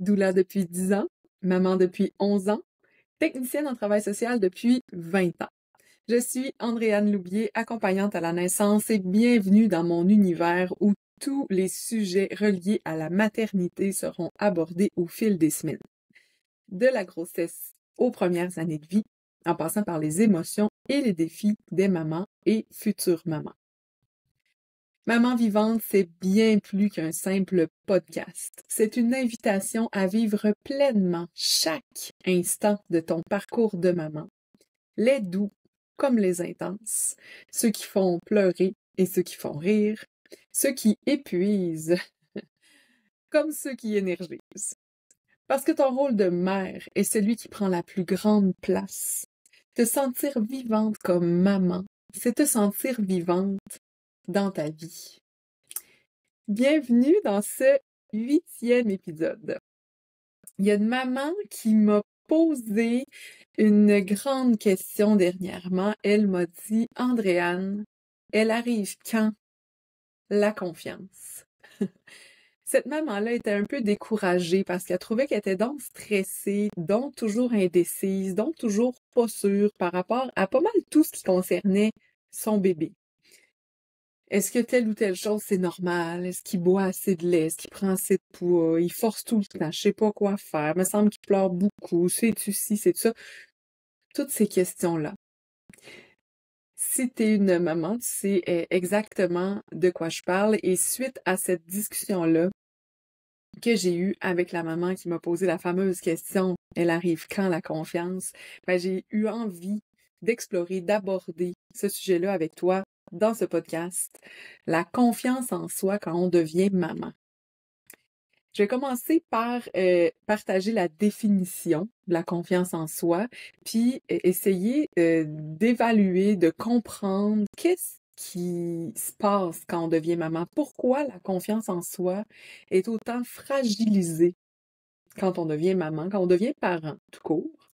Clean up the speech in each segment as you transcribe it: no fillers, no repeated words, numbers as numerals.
doula depuis 10 ans, maman depuis 11 ans, technicienne en travail social depuis 20 ans. Je suis Andréane Loubier, accompagnante à la naissance et bienvenue dans mon univers où tous les sujets reliés à la maternité seront abordés au fil des semaines. De la grossesse aux premières années de vie, en passant par les émotions et les défis des mamans et futures mamans. Maman vivante, c'est bien plus qu'un simple podcast. C'est une invitation à vivre pleinement chaque instant de ton parcours de maman. Les doux comme les intenses, ceux qui font pleurer et ceux qui font rire, ceux qui épuisent comme ceux qui énergisent. Parce que ton rôle de mère est celui qui prend la plus grande place. Te sentir vivante comme maman, c'est te sentir vivante dans ta vie. Bienvenue dans ce 8e épisode. Il y a une maman qui m'a posé une grande question dernièrement. Elle m'a dit, Andréane, elle arrive quand la confiance? Cette maman-là était un peu découragée parce qu'elle trouvait qu'elle était donc stressée, donc toujours indécise, donc toujours pas sûre par rapport à pas mal tout ce qui concernait son bébé. Est-ce que telle ou telle chose, c'est normal? Est-ce qu'il boit assez de lait? Est-ce qu'il prend assez de poids? Il force tout le temps, je sais pas quoi faire. Il me semble qu'il pleure beaucoup. C'est-tu ci, c'est ça? Toutes ces questions-là. Si t'es une maman, tu sais exactement de quoi je parle. Et suite à cette discussion-là que j'ai eue avec la maman qui m'a posé la fameuse question « Elle arrive quand la confiance? » j'ai eu envie d'explorer, d'aborder ce sujet-là avec toi dans ce podcast, la confiance en soi quand on devient maman. Je vais commencer par partager la définition de la confiance en soi, puis essayer d'évaluer, de comprendre qu'est-ce qui se passe quand on devient maman. Pourquoi la confiance en soi est autant fragilisée quand on devient maman, quand on devient parent, tout court.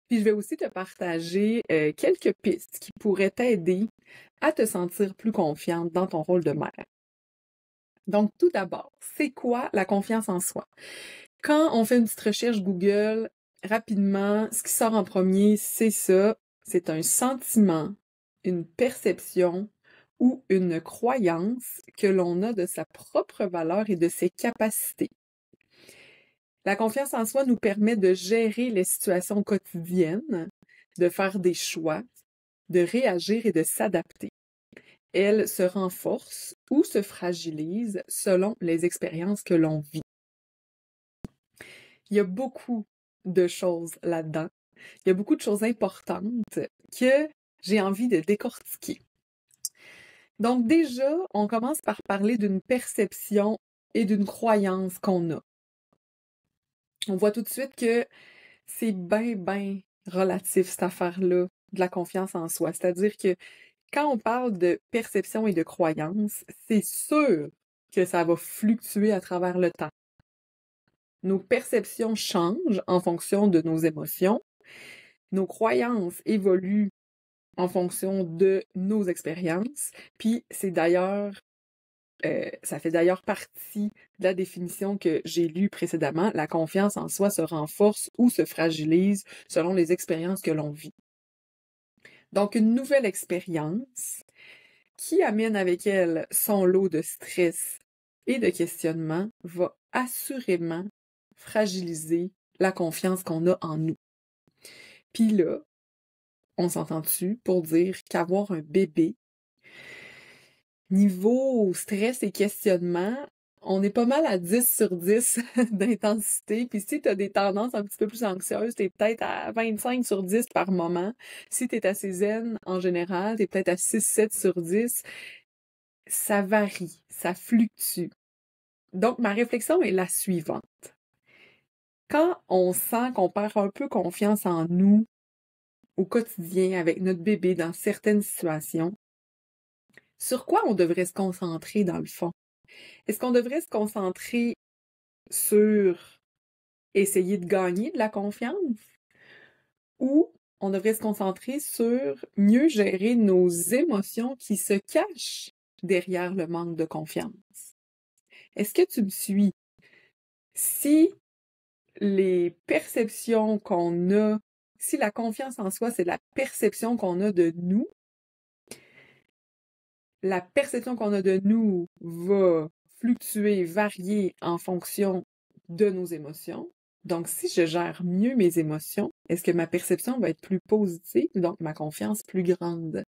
Puis je vais aussi te partager quelques pistes qui pourraient t'aider à te sentir plus confiante dans ton rôle de mère. Donc, tout d'abord, c'est quoi la confiance en soi? Quand on fait une petite recherche Google, rapidement, ce qui sort en premier, c'est ça. C'est un sentiment, une perception ou une croyance que l'on a de sa propre valeur et de ses capacités. La confiance en soi nous permet de gérer les situations quotidiennes, de faire des choix, de réagir et de s'adapter. Elle se renforce ou se fragilise selon les expériences que l'on vit. Il y a beaucoup de choses là-dedans. Il y a beaucoup de choses importantes que j'ai envie de décortiquer. Donc déjà, on commence par parler d'une perception et d'une croyance qu'on a. On voit tout de suite que c'est bien relatif, cette affaire-là, de la confiance en soi. C'est-à-dire que quand on parle de perception et de croyance, c'est sûr que ça va fluctuer à travers le temps. Nos perceptions changent en fonction de nos émotions. Nos croyances évoluent en fonction de nos expériences. Puis c'est d'ailleurs, ça fait d'ailleurs partie de la définition que j'ai lue précédemment. La confiance en soi se renforce ou se fragilise selon les expériences que l'on vit. Donc, une nouvelle expérience qui amène avec elle son lot de stress et de questionnement va assurément fragiliser la confiance qu'on a en nous. Puis là, on s'entend-tu pour dire qu'avoir un bébé, niveau stress et questionnement, on est pas mal à 10 sur 10 d'intensité. Puis si tu as des tendances un petit peu plus anxieuses, t'es peut-être à 25 sur 10 par moment. Si t'es assez zen, en général, t'es peut-être à 6-7 sur 10. Ça varie, ça fluctue. Donc, ma réflexion est la suivante. Quand on sent qu'on perd un peu confiance en nous au quotidien avec notre bébé dans certaines situations, sur quoi on devrait se concentrer dans le fond? Est-ce qu'on devrait se concentrer sur essayer de gagner de la confiance? Ou on devrait se concentrer sur mieux gérer nos émotions qui se cachent derrière le manque de confiance? Est-ce que tu me suis? Si les perceptions qu'on a, si la confiance en soi, c'est la perception qu'on a de nous, la perception qu'on a de nous va fluctuer, varier en fonction de nos émotions. Donc, si je gère mieux mes émotions, est-ce que ma perception va être plus positive, donc ma confiance plus grande?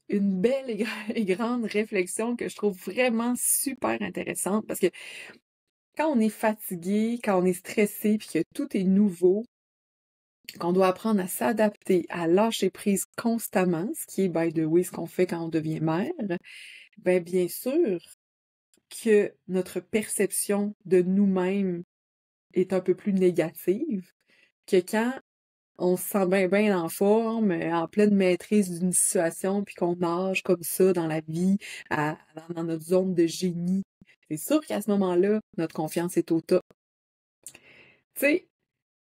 Une belle et grande réflexion que je trouve vraiment super intéressante parce que quand on est fatigué, quand on est stressé, puis que tout est nouveau, qu'on doit apprendre à s'adapter, à lâcher prise constamment, ce qui est, by the way, ce qu'on fait quand on devient mère, ben bien sûr que notre perception de nous-mêmes est un peu plus négative que quand on se sent bien en forme, en pleine maîtrise d'une situation, puis qu'on nage comme ça dans la vie, dans notre zone de génie. C'est sûr qu'à ce moment-là, notre confiance est au top. Tu sais,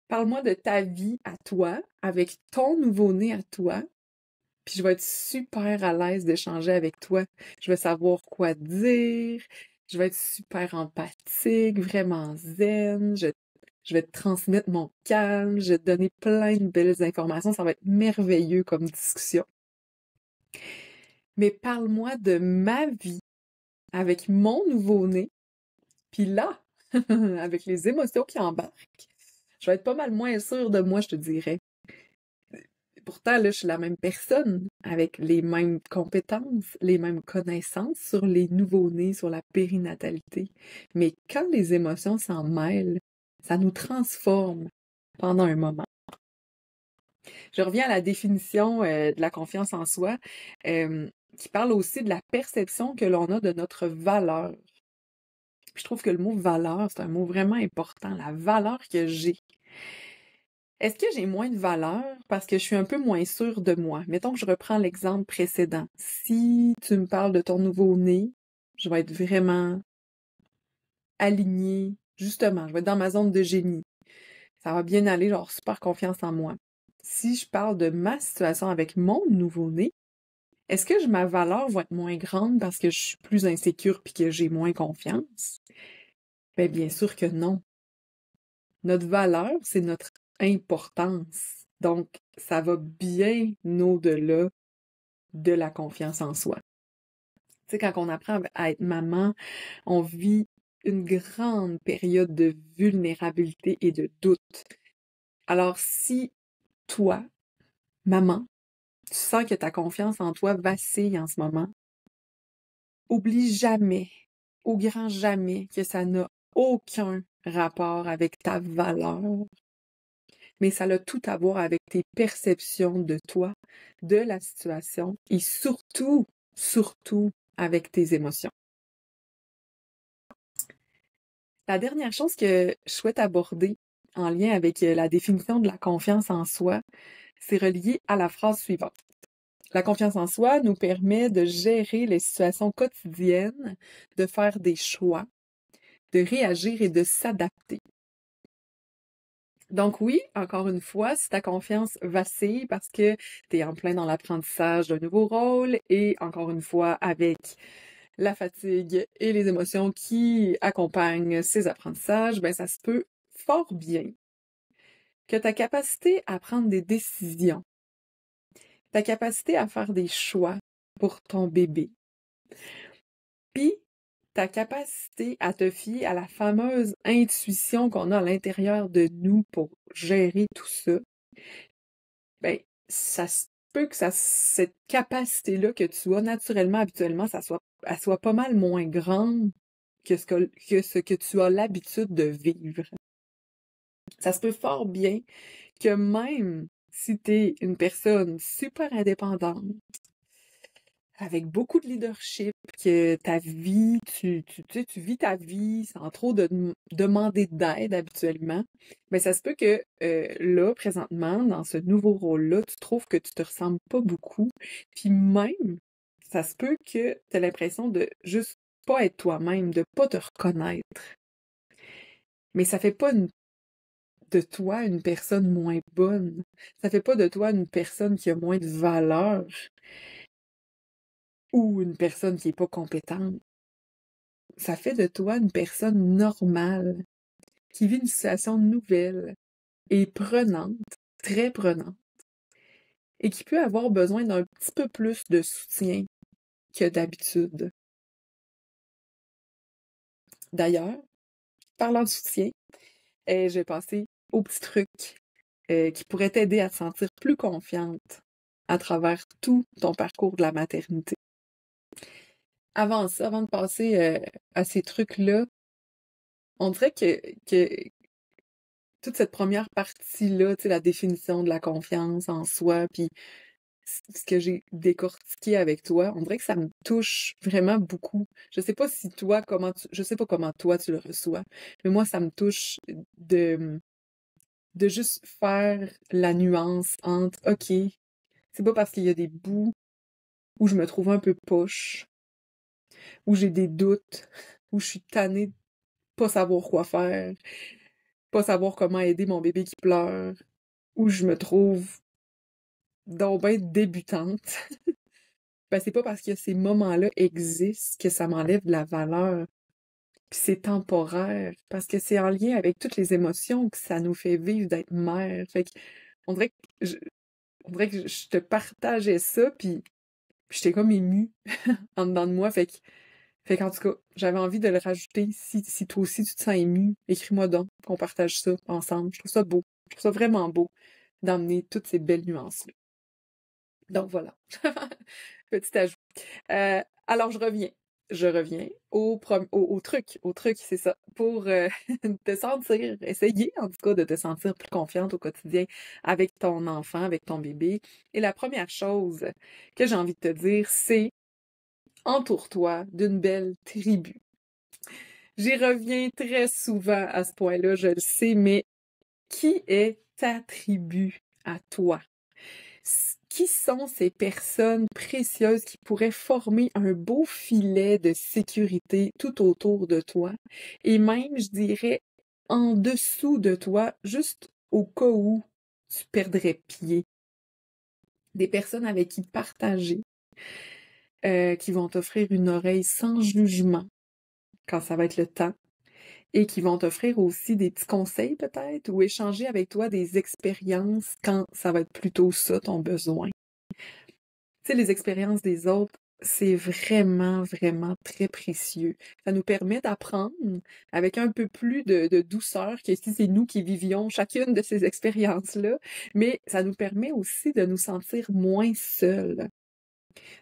parle-moi de ta vie à toi, avec ton nouveau-né à toi, puis je vais être super à l'aise d'échanger avec toi. Je vais savoir quoi dire, je vais être super empathique, vraiment zen, je vais te transmettre mon calme, je vais te donner plein de belles informations, ça va être merveilleux comme discussion. Mais parle-moi de ma vie avec mon nouveau-né, puis là, avec les émotions qui embarquent, je vais être pas mal moins sûre de moi, je te dirais. Pourtant, là, je suis la même personne, avec les mêmes compétences, les mêmes connaissances sur les nouveau-nés, sur la périnatalité. Mais quand les émotions s'en mêlent, ça nous transforme pendant un moment. Je reviens à la définition de la confiance en soi, qui parle aussi de la perception que l'on a de notre valeur. Puis je trouve que le mot valeur, c'est un mot vraiment important, la valeur que j'ai. Est-ce que j'ai moins de valeur parce que je suis un peu moins sûre de moi? Mettons que je reprends l'exemple précédent. Si tu me parles de ton nouveau-né, je vais être vraiment alignée, justement, je vais être dans ma zone de génie. Ça va bien aller, genre super confiance en moi. Si je parle de ma situation avec mon nouveau-né, est-ce que ma valeur va être moins grande parce que je suis plus insécure puis que j'ai moins confiance? Ben, bien sûr que non. Notre valeur, c'est notre importance. Donc, ça va bien au-delà de la confiance en soi. Tu sais, quand on apprend à être maman, on vit une grande période de vulnérabilité et de doute. Alors, si toi, maman, tu sens que ta confiance en toi vacille en ce moment, oublie jamais, au grand jamais, que ça n'a aucun rapport avec ta valeur, mais ça a tout à voir avec tes perceptions de toi, de la situation et surtout avec tes émotions. La dernière chose que je souhaite aborder en lien avec la définition de la confiance en soi, c'est relié à la phrase suivante. La confiance en soi nous permet de gérer les situations quotidiennes, de faire des choix, de réagir et de s'adapter. Donc oui, encore une fois, si ta confiance vacille parce que tu es en plein dans l'apprentissage d'un nouveau rôle et encore une fois avec la fatigue et les émotions qui accompagnent ces apprentissages, ben ça se peut fort bien que ta capacité à prendre des décisions, ta capacité à faire des choix pour ton bébé, puis ta capacité à te fier à la fameuse intuition qu'on a à l'intérieur de nous pour gérer tout ça, ben, ça se peut que cette capacité-là que tu as naturellement, habituellement, elle soit pas mal moins grande que ce que tu as l'habitude de vivre. Ça se peut fort bien que même si tu es une personne super indépendante, avec beaucoup de leadership, que ta vie, tu vis ta vie sans trop demander d'aide habituellement, mais ça se peut que là, présentement, dans ce nouveau rôle-là, tu trouves que tu te ressembles pas beaucoup. Puis même, ça se peut que tu aies l'impression de juste pas être toi-même, de pas te reconnaître. Mais ça fait pas de toi une personne moins bonne. Ça fait pas de toi une personne qui a moins de valeur ou une personne qui est pas compétente. Ça fait de toi une personne normale qui vit une situation nouvelle et prenante, très prenante, et qui peut avoir besoin d'un petit peu plus de soutien que d'habitude. D'ailleurs, parlant de soutien, je vais passer au petit truc qui pourrait t'aider à te sentir plus confiante à travers tout ton parcours de la maternité. Avant ça, avant de passer à ces trucs-là, on dirait que toute cette première partie-là, tu sais, la définition de la confiance en soi, puis ce que j'ai décortiqué avec toi, on dirait que ça me touche vraiment beaucoup. Je sais pas si toi, je sais pas comment toi tu le reçois, mais moi, ça me touche de juste faire la nuance entre, OK, c'est pas parce qu'il y a des bouts où je me trouve un peu poche, où j'ai des doutes, où je suis tannée de pas savoir quoi faire, pas savoir comment aider mon bébé qui pleure, où je me trouve donc ben débutante. Ben, c'est pas parce que ces moments-là existent que ça m'enlève de la valeur. Puis c'est temporaire, parce que c'est en lien avec toutes les émotions que ça nous fait vivre d'être mère. Fait que on dirait que je, on dirait que je te partageais ça, puis j'étais comme émue en dedans de moi. Fait qu'en tout cas, j'avais envie de le rajouter. Si toi aussi tu te sens émue, écris-moi donc, qu'on partage ça ensemble. Je trouve ça beau. Je trouve ça vraiment beau d'emmener toutes ces belles nuances-là. Donc voilà. Petit ajout. Alors je reviens. Je reviens au truc, c'est ça. Pour te sentir, essayer en tout cas de te sentir plus confiante au quotidien avec ton enfant, avec ton bébé. Et la première chose que j'ai envie de te dire, c'est entoure-toi d'une belle tribu. J'y reviens très souvent à ce point-là, je le sais, mais qui est ta tribu à toi? Qui sont ces personnes précieuses qui pourraient former un beau filet de sécurité tout autour de toi et même, je dirais, en dessous de toi, juste au cas où tu perdrais pied. Des personnes avec qui partager, qui vont t'offrir une oreille sans jugement quand ça va être le temps et qui vont t'offrir aussi des petits conseils peut-être ou échanger avec toi des expériences quand ça va être plutôt ça ton besoin. Tu sais, les expériences des autres, c'est vraiment, vraiment très précieux. Ça nous permet d'apprendre avec un peu plus de douceur que si c'est nous qui vivions chacune de ces expériences-là, mais ça nous permet aussi de nous sentir moins seuls.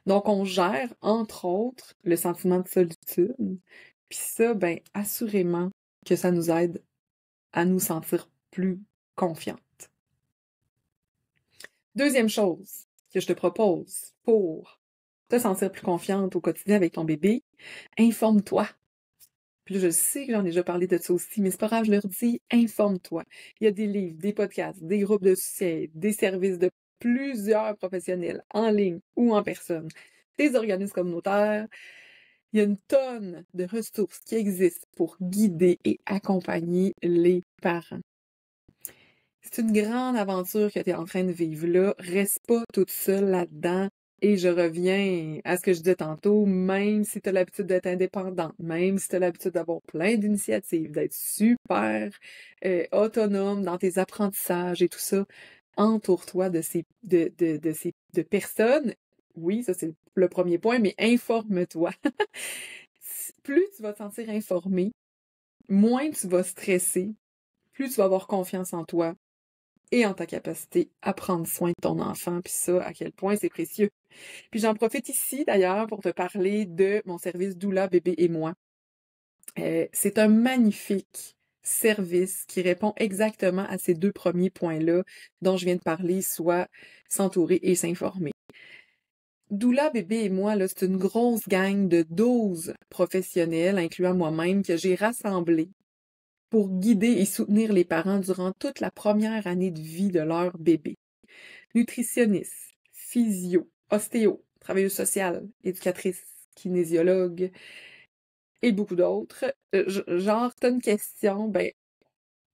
Donc, on gère, entre autres, le sentiment de solitude. Puis ça, ben, assurément que ça nous aide à nous sentir plus confiantes. Deuxième chose que je te propose pour te sentir plus confiante au quotidien avec ton bébé, informe-toi. Puis là, je sais que j'en ai déjà parlé de ça aussi, mais c'est pas grave, je leur dis, informe-toi. Il y a des livres, des podcasts, des groupes de soutien, des services de plusieurs professionnels, en ligne ou en personne, des organismes communautaires. Il y a une tonne de ressources qui existent pour guider et accompagner les parents. C'est une grande aventure que tu es en train de vivre là. Reste pas toute seule là-dedans. Et je reviens à ce que je disais tantôt, même si tu as l'habitude d'être indépendante, même si tu as l'habitude d'avoir plein d'initiatives, d'être super autonome dans tes apprentissages et tout ça, entoure-toi de ces personnes. Oui, ça c'est le premier point, mais informe-toi. Plus tu vas te sentir informé, moins tu vas stresser, plus tu vas avoir confiance en toi et en ta capacité à prendre soin de ton enfant, puis ça, à quel point c'est précieux. Puis j'en profite ici, d'ailleurs, pour te parler de mon service Doula Bébé et moi. C'est un magnifique service qui répond exactement à ces deux premiers points-là dont je viens de parler, soit s'entourer et s'informer. Doula Bébé et moi, là, c'est une grosse gang de 12 professionnels, incluant moi-même, que j'ai rassemblés pour guider et soutenir les parents durant toute la première année de vie de leur bébé. Nutritionniste, physio, ostéo, travailleuse sociale, éducatrice, kinésiologue et beaucoup d'autres. Genre, t'as une question, ben,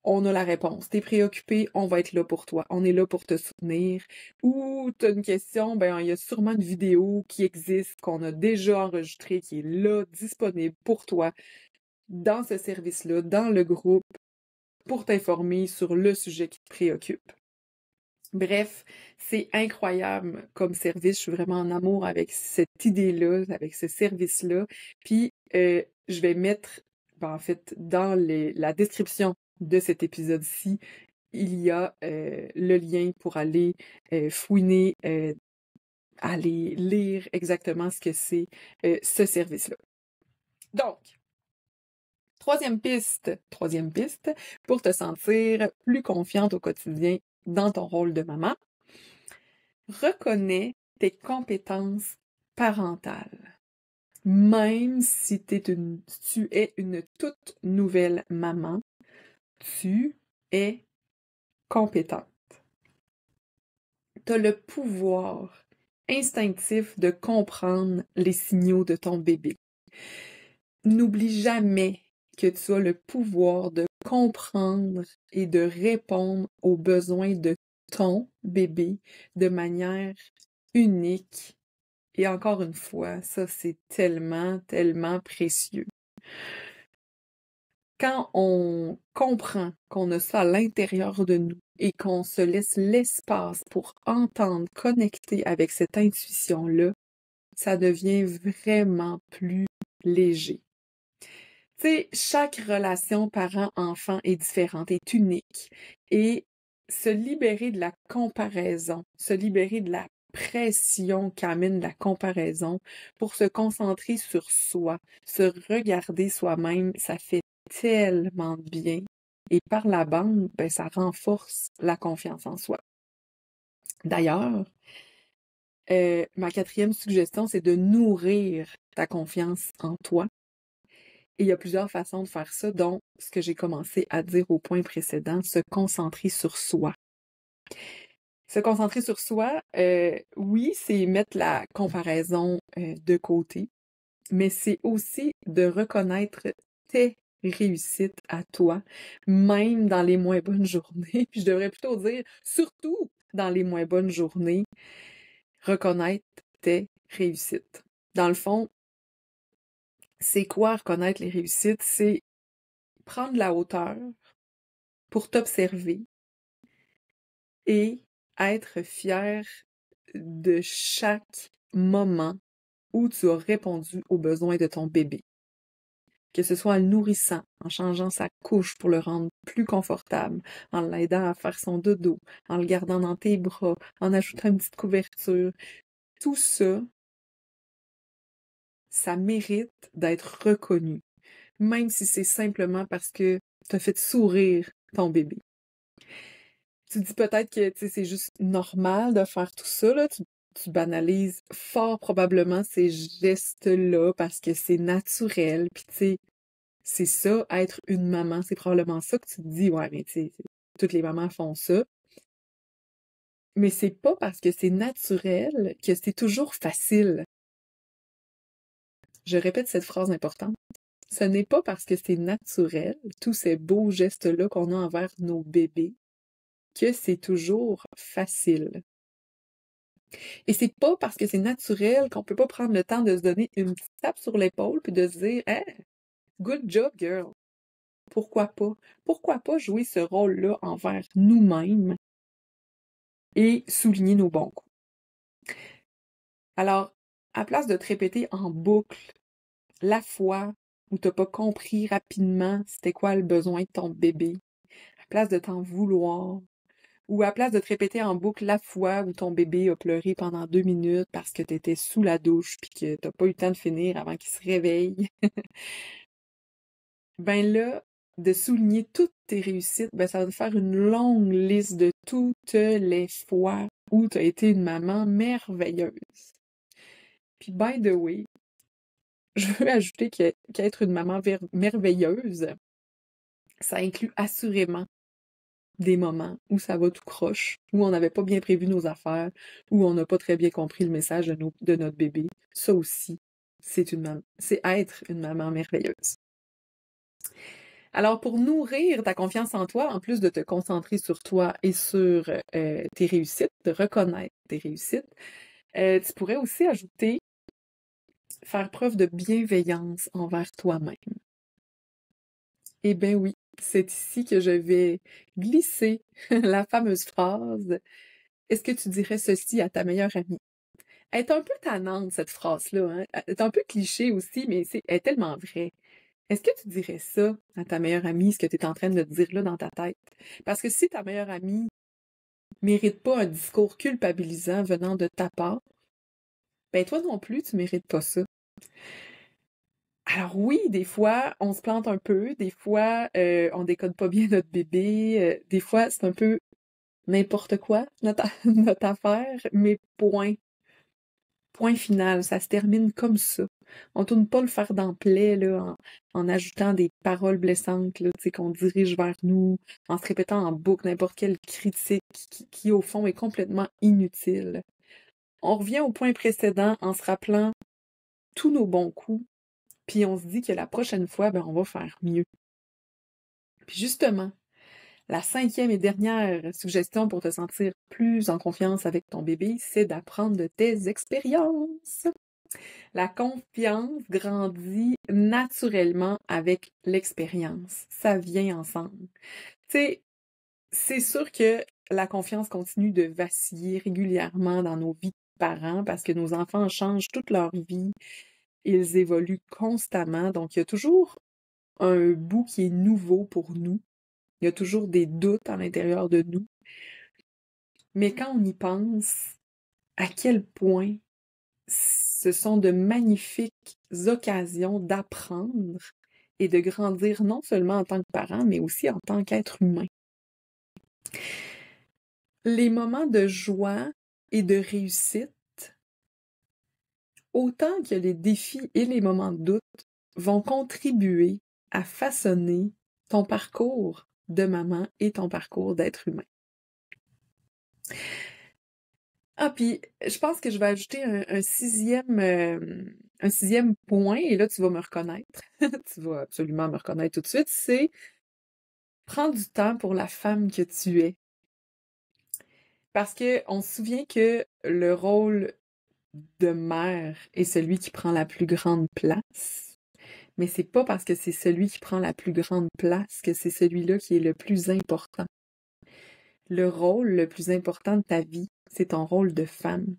on a la réponse. T'es préoccupé, on va être là pour toi. On est là pour te soutenir. Ou t'as une question, ben, il y a sûrement une vidéo qui existe, qu'on a déjà enregistrée, qui est là, disponible pour toi, dans ce service-là, dans le groupe. pour t'informer sur le sujet qui te préoccupe. Bref, c'est incroyable comme service. Je suis vraiment en amour avec cette idée-là, avec ce service-là. Puis, je vais mettre, en fait, dans la description de cet épisode-ci, il y a le lien pour aller fouiner, aller lire exactement ce que c'est ce service-là. Donc, troisième piste pour te sentir plus confiante au quotidien dans ton rôle de maman. Reconnais tes compétences parentales. Même si tu es une toute nouvelle maman, tu es compétente. Tu as le pouvoir instinctif de comprendre les signaux de ton bébé. N'oublie jamais que tu as le pouvoir de comprendre et de répondre aux besoins de ton bébé de manière unique. Et encore une fois, ça c'est tellement, tellement précieux. Quand on comprend qu'on a ça à l'intérieur de nous et qu'on se laisse l'espace pour entendre, connecter avec cette intuition-là, ça devient vraiment plus léger. Tu sais, chaque relation parent-enfant est différente, est unique. Et se libérer de la comparaison, se libérer de la pression qu'amène la comparaison pour se concentrer sur soi, se regarder soi-même, ça fait tellement de bien. Et par la bande, ben, ça renforce la confiance en soi. D'ailleurs, ma quatrième suggestion, c'est de nourrir ta confiance en toi. Et il y a plusieurs façons de faire ça, dont ce que j'ai commencé à dire au point précédent, se concentrer sur soi. Se concentrer sur soi, oui, c'est mettre la comparaison de côté, mais c'est aussi de reconnaître tes réussites à toi, même dans les moins bonnes journées. Puis je devrais plutôt dire, surtout dans les moins bonnes journées, reconnaître tes réussites. Dans le fond, c'est quoi reconnaître les réussites? C'est prendre la hauteur pour t'observer et être fier de chaque moment où tu as répondu aux besoins de ton bébé. Que ce soit en le nourrissant, en changeant sa couche pour le rendre plus confortable, en l'aidant à faire son dodo, en le gardant dans tes bras, en ajoutant une petite couverture. Tout ça, ça mérite d'être reconnu, même si c'est simplement parce que tu as fait sourire ton bébé. Tu dis peut-être que c'est juste normal de faire tout ça, là. Tu banalises fort probablement ces gestes-là parce que c'est naturel. Puis tu sais, c'est ça, être une maman. C'est probablement ça que tu te dis, ouais, mais tu sais, toutes les mamans font ça. Mais c'est pas parce que c'est naturel que c'est toujours facile. Je répète cette phrase importante. Ce n'est pas parce que c'est naturel, tous ces beaux gestes-là qu'on a envers nos bébés, que c'est toujours facile. Et c'est pas parce que c'est naturel qu'on peut pas prendre le temps de se donner une petite tape sur l'épaule puis de se dire hey, good job, girl. Pourquoi pas? Pourquoi pas jouer ce rôle-là envers nous-mêmes et souligner nos bons coups? Alors, à place de te répéter en boucle la fois où t'as pas compris rapidement c'était quoi le besoin de ton bébé, à place de t'en vouloir, ou à place de te répéter en boucle la fois où ton bébé a pleuré pendant 2 minutes parce que t'étais sous la douche puis que t'as pas eu le temps de finir avant qu'il se réveille, ben là, de souligner toutes tes réussites, ben ça va te faire une longue liste de toutes les fois où t'as été une maman merveilleuse. Puis by the way, je veux ajouter qu'être une maman merveilleuse, ça inclut assurément des moments où ça va tout croche, où on n'avait pas bien prévu nos affaires, où on n'a pas très bien compris le message de notre bébé. Ça aussi, c'est être une maman merveilleuse. Alors, pour nourrir ta confiance en toi, en plus de te concentrer sur toi et sur tes réussites, de reconnaître tes réussites, tu pourrais aussi ajouter faire preuve de bienveillance envers toi-même. Eh bien oui, C'est ici que je vais glisser la fameuse phrase: «Est-ce que tu dirais ceci à ta meilleure amie?» Elle est un peu tannante, cette phrase-là, hein. Elle est un peu cliché aussi, mais elle est tellement vraie. Est-ce que tu dirais ça à ta meilleure amie, ce que tu es en train de te dire là dans ta tête? Parce que si ta meilleure amie mérite pas un discours culpabilisant venant de ta part, ben toi non plus, tu mérites pas ça. Alors oui, des fois, on se plante un peu, des fois, on décode pas bien notre bébé, des fois, c'est un peu n'importe quoi, notre, notre affaire, mais point. Point final, ça se termine comme ça. On tourne pas le fer dans le plaie, là, en ajoutant des paroles blessantes, là, tu sais, qu'on dirige vers nous, en se répétant en boucle n'importe quelle critique qui, au fond, est complètement inutile. On revient au point précédent en se rappelant tous nos bons coups, puis on se dit que la prochaine fois, ben, on va faire mieux. Puis justement, la 5e et dernière suggestion pour te sentir plus en confiance avec ton bébé, c'est d'apprendre de tes expériences. La confiance grandit naturellement avec l'expérience. Ça vient ensemble. Tu sais, c'est sûr que la confiance continue de vaciller régulièrement dans nos vies de parents parce que nos enfants changent toute leur vie. Ils évoluent constamment. Donc, il y a toujours un bout qui est nouveau pour nous. Il y a toujours des doutes à l'intérieur de nous. Mais quand on y pense, à quel point ce sont de magnifiques occasions d'apprendre et de grandir non seulement en tant que parent, mais aussi en tant qu'être humain. Les moments de joie et de réussite, autant que les défis et les moments de doute, vont contribuer à façonner ton parcours de maman et ton parcours d'être humain. Ah, puis je pense que je vais ajouter un sixième point, et là, tu vas me reconnaître. Tu vas absolument me reconnaître tout de suite. C'est prendre du temps pour la femme que tu es. Parce que on se souvient que le rôle de mère est celui qui prend la plus grande place. Mais c'est pas parce que c'est celui qui prend la plus grande place que c'est celui-là qui est le plus important. Le rôle le plus important de ta vie, c'est ton rôle de femme.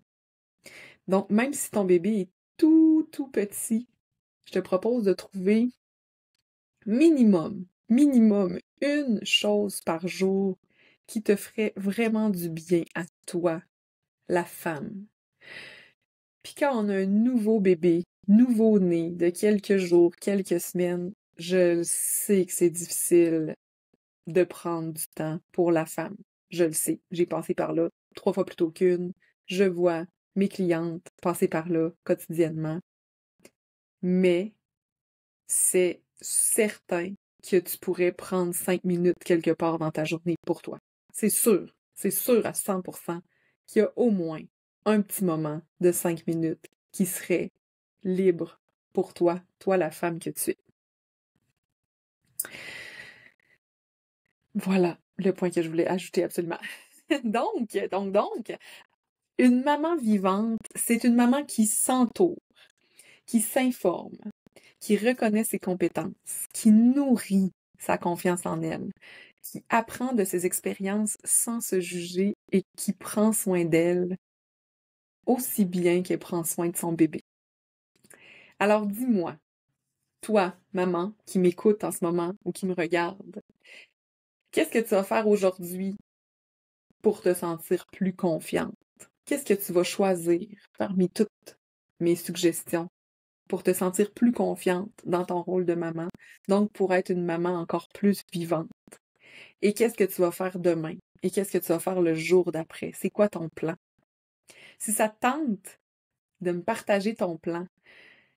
Donc, même si ton bébé est tout petit, je te propose de trouver minimum une chose par jour qui te ferait vraiment du bien à toi, la femme. Puis quand on a un nouveau bébé, nouveau-né de quelques jours, quelques semaines, je sais que c'est difficile de prendre du temps pour la femme. Je le sais, j'ai passé par là 3 fois plutôt qu'une. Je vois mes clientes passer par là quotidiennement. Mais c'est certain que tu pourrais prendre 5 minutes quelque part dans ta journée pour toi. C'est sûr à 100% qu'il y a au moins un petit moment de 5 minutes qui serait libre pour toi, toi la femme que tu es. Voilà le point que je voulais ajouter absolument. Donc, une maman vivante, c'est une maman qui s'entoure, qui s'informe, qui reconnaît ses compétences, qui nourrit sa confiance en elle, qui apprend de ses expériences sans se juger et qui prend soin d'elle aussi bien qu'elle prend soin de son bébé. Alors dis-moi, toi, maman, qui m'écoute en ce moment ou qui me regarde, qu'est-ce que tu vas faire aujourd'hui pour te sentir plus confiante? Qu'est-ce que tu vas choisir parmi toutes mes suggestions pour te sentir plus confiante dans ton rôle de maman, donc pour être une maman encore plus vivante? Et qu'est-ce que tu vas faire demain? Et qu'est-ce que tu vas faire le jour d'après? C'est quoi ton plan? Si ça te tente de me partager ton plan,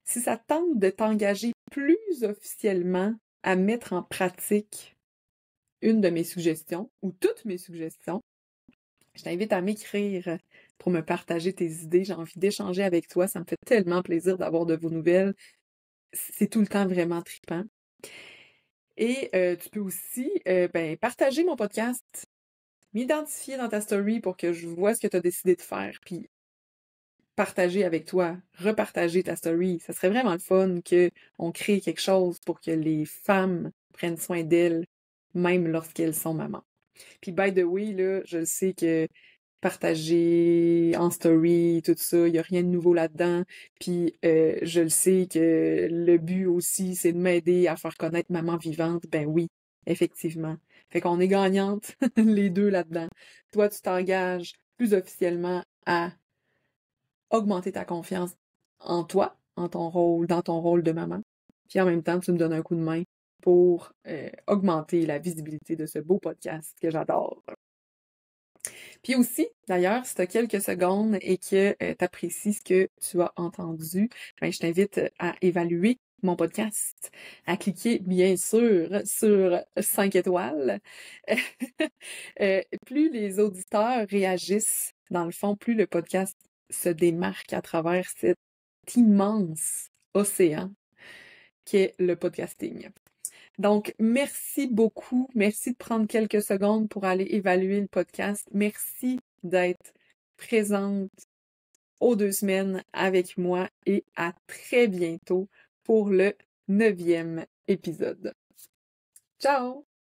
si ça te tente de t'engager plus officiellement à mettre en pratique une de mes suggestions ou toutes mes suggestions, je t'invite à m'écrire pour me partager tes idées. J'ai envie d'échanger avec toi. Ça me fait tellement plaisir d'avoir de vos nouvelles. C'est tout le temps vraiment trippant. Et tu peux aussi partager mon podcast, m'identifier dans ta story pour que je vois ce que tu as décidé de faire, puis partager avec toi, repartager ta story. Ça serait vraiment le fun qu'on crée quelque chose pour que les femmes prennent soin d'elles même lorsqu'elles sont mamans. Puis by the way, là, je le sais que partager en story, tout ça, il n'y a rien de nouveau là-dedans. Puis je le sais que le but aussi, c'est de m'aider à faire connaître Maman Vivante. Ben oui, effectivement. Fait qu'on est gagnantes, les deux là-dedans. Toi, tu t'engages plus officiellement à augmenter ta confiance en toi, en ton rôle, dans ton rôle de maman. Puis en même temps, tu me donnes un coup de main pour augmenter la visibilité de ce beau podcast que j'adore. Puis aussi, d'ailleurs, si tu as quelques secondes et que tu apprécies ce que tu as entendu, ben, je t'invite à évaluer mon podcast, à cliquer bien sûr sur 5 étoiles. Plus les auditeurs réagissent, dans le fond, plus le podcast se démarque à travers cet immense océan qu'est le podcasting. Donc, merci beaucoup. Merci de prendre quelques secondes pour aller évaluer le podcast. Merci d'être présente aux 2 semaines avec moi et à très bientôt pour le 9e épisode. Ciao!